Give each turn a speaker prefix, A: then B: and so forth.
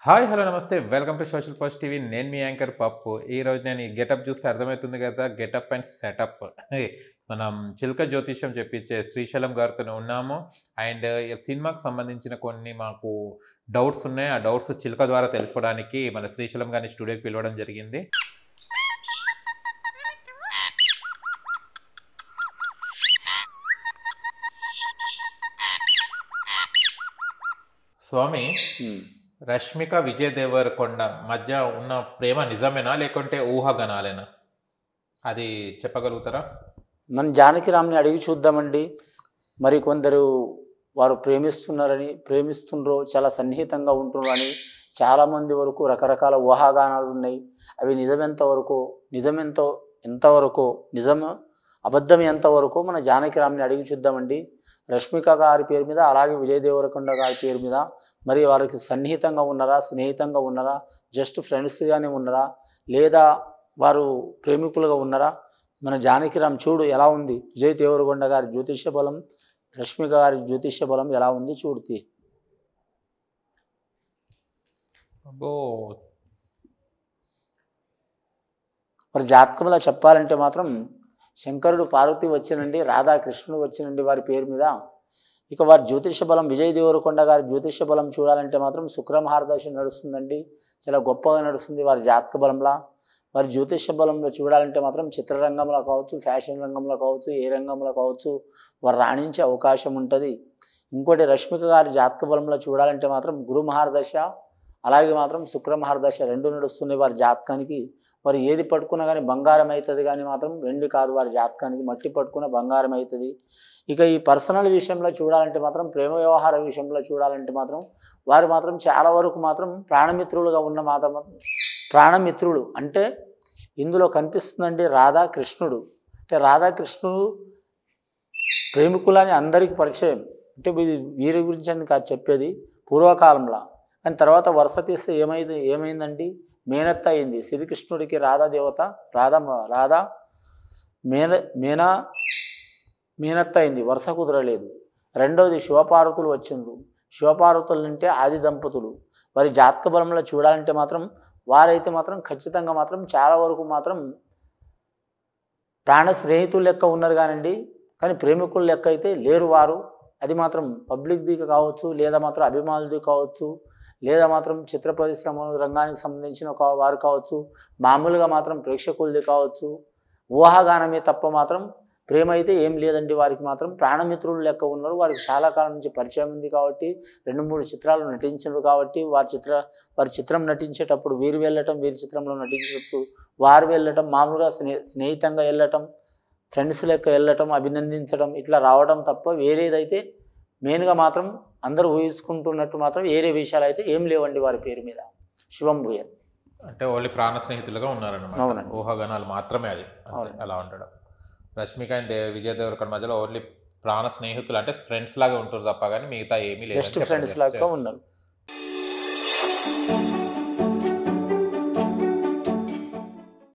A: Hi hello నమస్తే welcome to social post TV నేను మీ anchor పప్పు ఈరోజు నేను ఈ గెటప్ చూస్తే అర్థమవుతుంది కదా గెటప్ అండ్ సెటప్ మనం చిలుక జ్యోతిష్యం చెప్పించే శ్రీశైలం గారితో ఉన్నాము అండ్ ఈ సినిమాకి సంబంధించిన కొన్ని మాకు డౌట్స్ ఉన్నాయి ఆ డౌట్స్ చిలుక ద్వారా తెలుసుకోవడానికి మన శ్రీశైలం గారిని స్టూడియోకి పిలవడం జరిగింది స్వామి రష్మిక విజయ్ దేవరకొండ మధ్య ఉన్న ప్రేమ నిజమేనా లేకుంటే ఊహాగానాలేనా అది చెప్పగలుగుతారా?
B: మన జానకిరామ్ని అడిగి చూద్దామండి. మరి కొందరు వారు ప్రేమిస్తుండ్రో చాలా సన్నిహితంగా ఉంటున్నారు అని చాలామంది వరకు రకరకాల ఊహాగానాలు ఉన్నాయి. అవి ఎంతవరకు నిజము అబద్ధం ఎంతవరకు మన జానకిరామ్ని అడిగి చూద్దామండి. రష్మిక గారి పేరు మీద అలాగే విజయ్ దేవరకొండ గారి పేరు మీద మరి వారికి సన్నిహితంగా ఉన్నారా, స్నేహితంగా ఉన్నారా, జస్ట్ ఫ్రెండ్స్గానే ఉన్నారా, లేదా వారు ప్రేమికులుగా ఉన్నారా? మన జానకిరామ్ చూడు ఎలా ఉంది. విజయ్ దేవరకొండ గారి జ్యోతిష్య బలం, రష్మిక గారి జ్యోతిష్య బలం ఎలా ఉంది చూడుతి. మరి జాతకంలో చెప్పాలంటే మాత్రం శంకరుడు పార్వతి వచ్చినండి, రాధాకృష్ణుడు వచ్చినండి వారి పేరు మీద. ఇక వారి జ్యోతిష బలం విజయ్ దేవరకొండ గారి జ్యోతిష బలం చూడాలంటే మాత్రం శుక్రమహారదశ నడుస్తుందండి, చాలా గొప్పగా నడుస్తుంది వారి జాతక బలంలా. వారి జ్యోతిష బలంలో చూడాలంటే మాత్రం చిత్రరంగంలో కావచ్చు, ఫ్యాషన్ రంగంలో కావచ్చు, ఏ రంగంలో కావచ్చు వారు రాణించే అవకాశం ఉంటుంది. ఇంకోటి రష్మిక గారి జాతక బలంలో చూడాలంటే మాత్రం గురు మహారదశ అలాగే మాత్రం శుక్రమహారదశ రెండు నడుస్తున్నాయి వారి జాతకానికి. వారు ఏది పట్టుకున్నా కానీ బంగారం అవుతుంది, కానీ మాత్రం వెండి కాదు వారి జాతకానికి, మట్టి పట్టుకున్న బంగారం అవుతుంది. ఇక ఈ పర్సనల్ విషయంలో చూడాలంటే మాత్రం ప్రేమ వ్యవహార విషయంలో చూడాలంటే మాత్రం వారు మాత్రం చాలా వరకు మాత్రం ప్రాణమిత్రులుగా ఉన్న ప్రాణమిత్రులు అంటే ఇందులో కనిపిస్తుందండి రాధాకృష్ణుడు. అంటే రాధాకృష్ణుడు ప్రేమికులని అందరికీ పరిచయం. అంటే వీరి గురించి అని కాదు చెప్పేది పూర్వకాలంలో. కానీ తర్వాత వరుస తీస్తే ఏమైందండి, మేనత్త అయింది. శ్రీకృష్ణుడికి రాధాదేవత మేనత్త అయింది, వరుస కుదరలేదు. రెండవది శివపార్వతులు వచ్చిండ్రు. శివపార్వతులు అంటే ఆది దంపతులు. వారి జాతక బలంలో చూడాలంటే మాత్రం వారైతే మాత్రం ఖచ్చితంగా మాత్రం చాలా వరకు మాత్రం ప్రాణ స్నేహితులు లెక్క ఉన్నారు కానండి, కానీ ప్రేమికుల లెక్క అయితే లేరు వారు. అది మాత్రం పబ్లిక్ది కావచ్చు, లేదా మాత్రం అభిమానులది కావచ్చు, లేదా మాత్రం చిత్ర పరిశ్రమ రంగానికి సంబంధించిన వారు కావచ్చు, మామూలుగా మాత్రం ప్రేక్షకులది కావచ్చు. ఊహాగానమే తప్ప మాత్రం ప్రేమ అయితే ఏం లేదండి. వారికి మాత్రం ప్రాణమిత్రులు లెక్క ఉన్నారు. వారికి చాలా కాలం నుంచి పరిచయం ఉంది కాబట్టి 2-3 చిత్రాలు నటించారు కాబట్టి వారి చిత్రం నటించేటప్పుడు వీరు వెళ్ళటం, వీరి చిత్రంలో నటించేటప్పుడు వారు వెళ్ళటం, మామూలుగా స్నేహితంగా వెళ్ళటం, ఫ్రెండ్స్ లెక్క వెళ్ళటం, అభినందించడం ఇట్లా రావడం తప్ప వేరేదైతే మెయిన్గా మాత్రం అందరూ ఊహించుకుంటున్నట్టు మాత్రం వేరే విషయాలు అయితే ఏం లేవండి వారి పేరు మీద. శుభం భూయత్.
A: అంటే ఓన్లీ ప్రాణ స్నేహితులుగా ఉన్నారన్నమాట, ఊహాగానాలు మాత్రమే. అది అలా ఉండడం. రష్మిక అండ్ విజయ్ దేవరకొండ మధ్యలో ఓన్లీ ప్రాణ స్నేహితులు అంటే ఫ్రెండ్స్ లాగా ఉంటారు తప్ప కానీ మిగతా ఏమీ లేదు,
B: ఫ్రెండ్స్ లాగా ఉన్నారు.